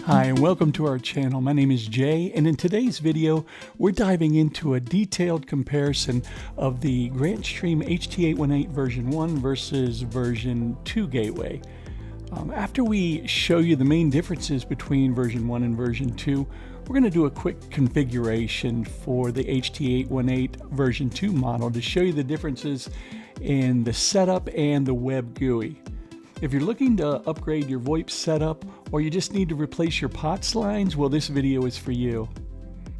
Hi, and welcome to our channel. My name is Jay, and in today's video, we're diving into a detailed comparison of the Grandstream HT818 version 1 versus version 2 gateway. After we show you the main differences between version 1 and version 2, we're going to do a quick configuration for the HT818 version 2 model to show you the differences in the setup and the web GUI. If you're looking to upgrade your VoIP setup or you just need to replace your POTS lines, well, this video is for you.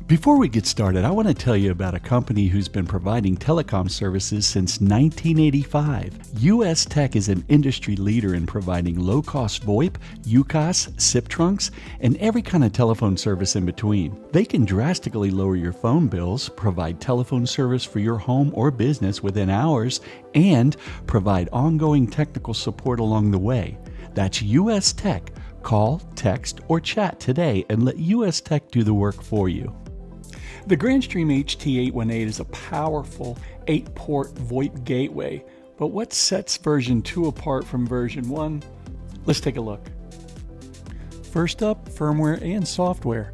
Before we get started, I want to tell you about a company who's been providing telecom services since 1985. US Tech is an industry leader in providing low-cost VoIP, UCaaS, SIP trunks, and every kind of telephone service in between. They can drastically lower your phone bills, provide telephone service for your home or business within hours, and provide ongoing technical support along the way. That's US Tech. Call, text, or chat today and let US Tech do the work for you. The Grandstream HT818 is a powerful 8-port VoIP gateway, but what sets version 2 apart from version 1? Let's take a look. First up, firmware and software.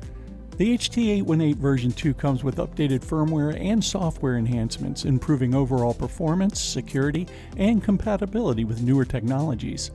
The HT818 version 2 comes with updated firmware and software enhancements, improving overall performance, security, and compatibility with newer technologies.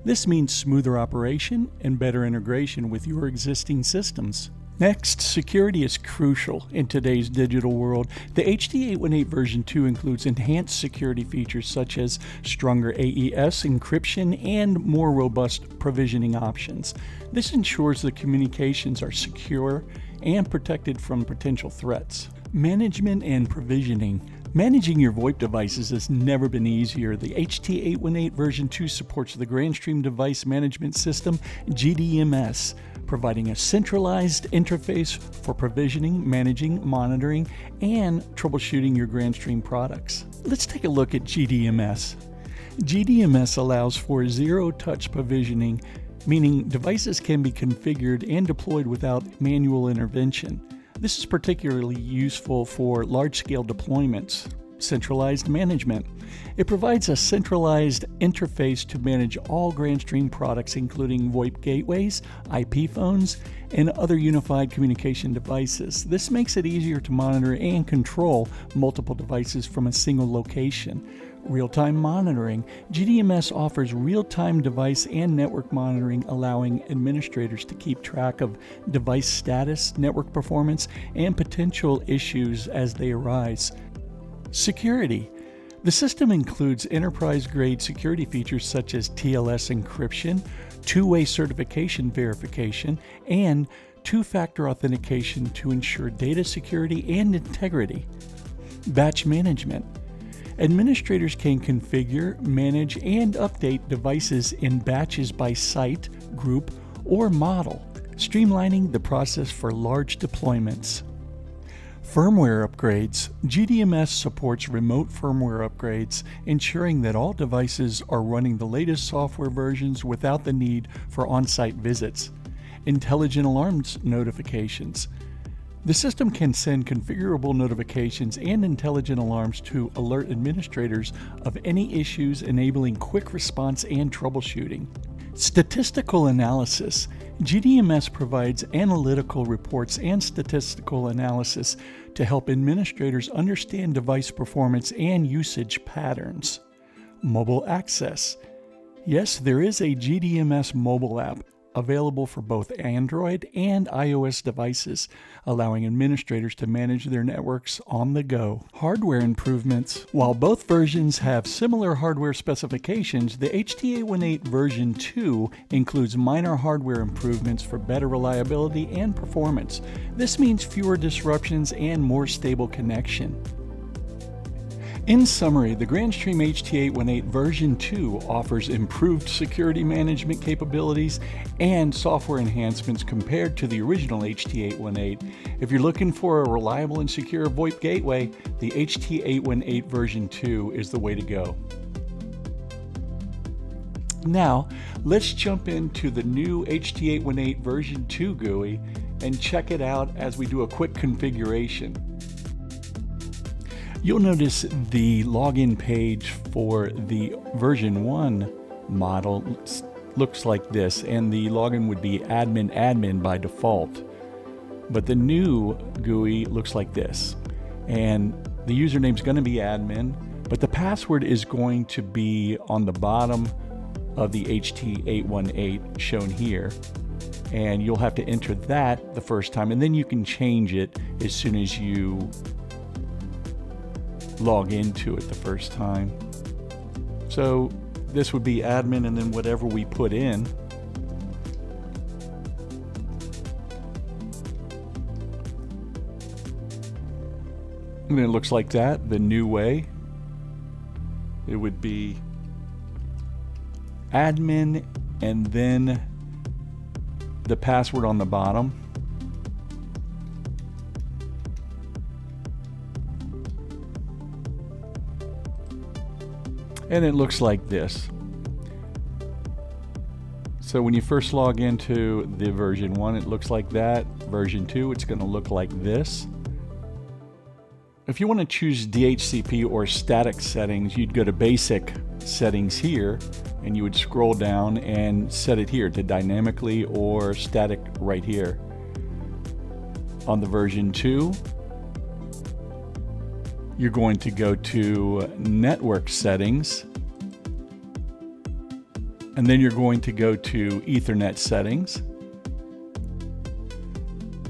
This means smoother operation and better integration with your existing systems. Next, security is crucial in today's digital world. The HT818 version 2 includes enhanced security features such as stronger AES encryption and more robust provisioning options. This ensures the communications are secure and protected from potential threats. Management and provisioning. Managing your VoIP devices has never been easier. The HT818 version 2 supports the Grandstream Device Management System, GDMS, providing a centralized interface for provisioning, managing, monitoring, and troubleshooting your Grandstream products. Let's take a look at GDMS. GDMS allows for zero-touch provisioning, meaning devices can be configured and deployed without manual intervention. This is particularly useful for large-scale deployments. Centralized management. It provides a centralized interface to manage all Grandstream products, including VoIP gateways, IP phones, and other unified communication devices. This makes it easier to monitor and control multiple devices from a single location. Real-time monitoring. GDMS offers real-time device and network monitoring, allowing administrators to keep track of device status, network performance, and potential issues as they arise. Security. The system includes enterprise-grade security features such as TLS encryption, two-way certification verification, and two-factor authentication to ensure data security and integrity. Batch management. Administrators can configure, manage, and update devices in batches by site, group, or model, streamlining the process for large deployments. Firmware upgrades. GDMS supports remote firmware upgrades, ensuring that all devices are running the latest software versions without the need for on-site visits. Intelligent alarms notifications. The system can send configurable notifications and intelligent alarms to alert administrators of any issues, enabling quick response and troubleshooting. Statistical analysis. GDMS provides analytical reports and statistical analysis to help administrators understand device performance and usage patterns. Mobile access. Yes, there is a GDMS mobile app available for both Android and iOS devices, allowing administrators to manage their networks on the go. Hardware improvements. While both versions have similar hardware specifications, the HT818 version 2 includes minor hardware improvements for better reliability and performance. This means fewer disruptions and more stable connection. In summary, the Grandstream HT818 version 2 offers improved security management capabilities and software enhancements compared to the original HT818. If you're looking for a reliable and secure VoIP gateway, the HT818 version 2 is the way to go. Now, let's jump into the new HT818 version 2 GUI and check it out as we do a quick configuration. You'll notice the login page for the version 1 model looks like this, and the login would be admin by default. But the new GUI looks like this, and the username is going to be admin, but the password is going to be on the bottom of the HT818 shown here, and you'll have to enter that the first time, and then you can change it as soon as you log into it the first time. So this would be admin, and then whatever we put in. And it looks like that, the new way. It would be admin and then the password on the bottom. And it looks like this. So when you first log into the version 1, it looks like that. Version 2, it's going to look like this. If you want to choose DHCP or static settings, you'd go to basic settings here, and you would scroll down and set it here to dynamically or static right here. On the version 2, you're going to go to network settings, and then you're going to go to Ethernet settings,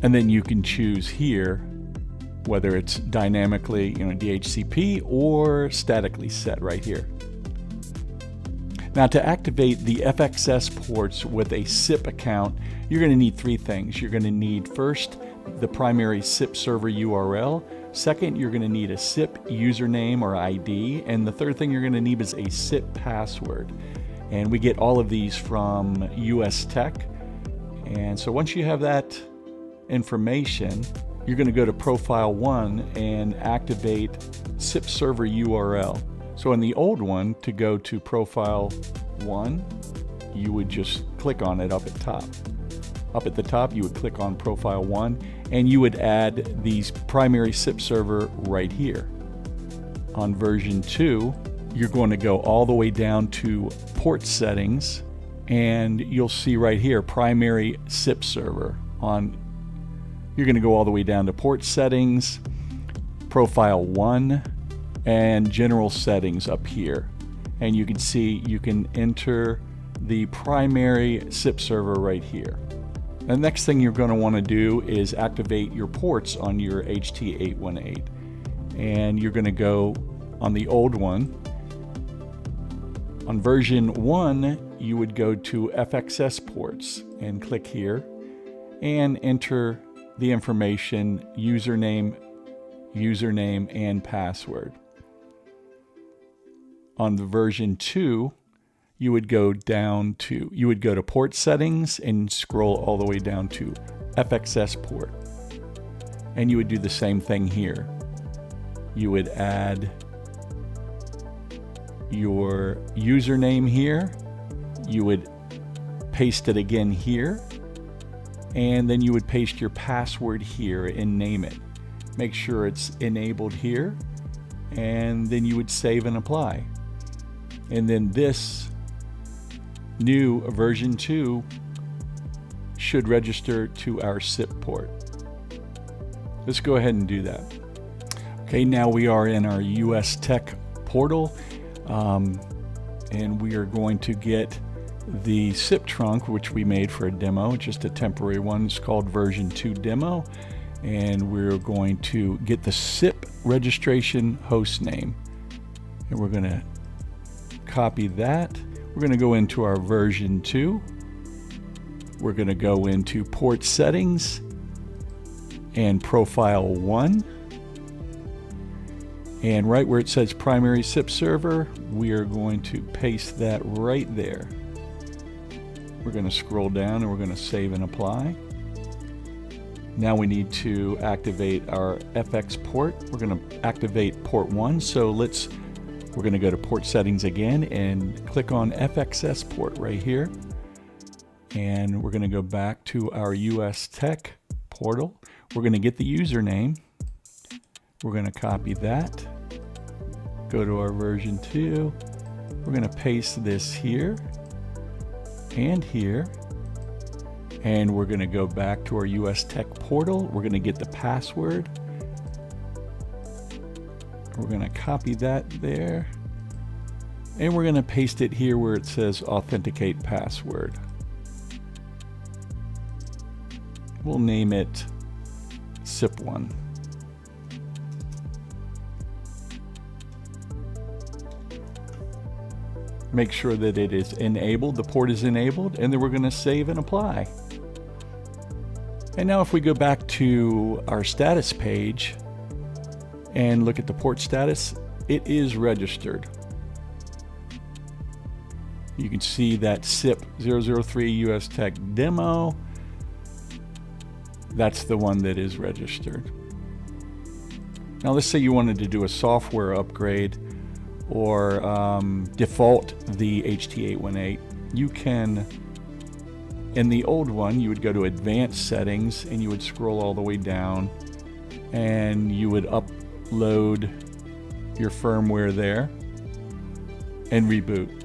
and then you can choose here whether it's dynamically, DHCP or statically set right here. Now, to activate the FXS ports with a SIP account, you're going to need three things. You're going to need first the primary SIP server URL. Second, you're going to need a SIP username or ID. And the third thing you're going to need is a SIP password. And we get all of these from US Tech. And so once you have that information, you're going to go to Profile 1 and activate SIP server URL. So in the old one, to go to Profile 1, you would just click on it up at top. Up at the top, you would click on Profile 1, and you would add these primary SIP server right here. On version 2, you're going to go all the way down to port settings, and you'll see right here, primary SIP server. You're going to go all the way down to port settings, Profile 1, and general settings up here. And you can see you can enter the primary SIP server right here. The next thing you're going to want to do is activate your ports on your HT818. And you're going to go on the old one. On version 1, you would go to FXS ports and click here and enter the information, username, and password. On the version 2, you would go to port settings and scroll all the way down to FXS port. And you would do the same thing here. You would add your username here. You would paste it again here. And then you would paste your password here and name it. Make sure it's enabled here. And then you would save and apply. And then this new version 2 should register to our SIP port. Let's go ahead and do that. Okay, now we are in our US Tech portal, and we are going to get the SIP trunk, which we made for a demo, just a temporary one. It's called version 2 demo, and we're going to get the SIP registration host name, and we're going to copy that. We're going to go into our version 2. We're going to go into port settings and Profile 1, and right where it says primary SIP server, we are going to paste that right there. We're going to scroll down and we're going to save and apply. Now we need to activate our FX port. We're going to activate port 1. So we're going to go to port settings again and click on FXS port right here. And we're going to go back to our US Tech portal. We're going to get the username. We're going to copy that. Go to our version 2. We're going to paste this here. and here. And we're going to go back to our US Tech portal. We're going to get the password. We're going to copy that there. And we're going to paste it here where it says authenticate password. We'll name it SIP1. Make sure that it is enabled, the port is enabled, and then we're going to save and apply. And now if we go back to our status page and look at the port status, it is registered. You can see that SIP 003 US Tech demo. That's the one that is registered. Now let's say you wanted to do a software upgrade or default the HT818. You can, in the old one, you would go to advanced settings and you would scroll all the way down and you would upload your firmware there and reboot.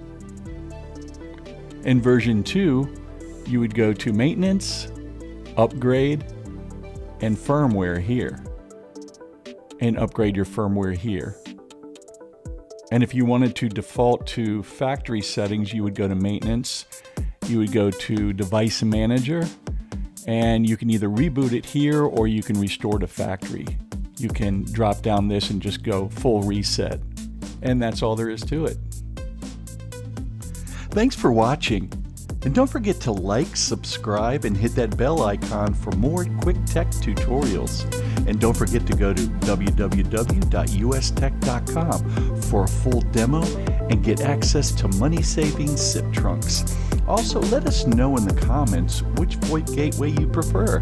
In version 2, you would go to maintenance, upgrade, and firmware here, and upgrade your firmware here. And if you wanted to default to factory settings, you would go to maintenance, you would go to device manager, and you can either reboot it here or you can restore to factory. You can drop down this and just go full reset. And that's all there is to it. Thanks for watching. And don't forget to like, subscribe, and hit that bell icon for more quick tech tutorials. And don't forget to go to www.ustech.com for a full demo and get access to money-saving SIP trunks. Also, let us know in the comments which VoIP gateway you prefer.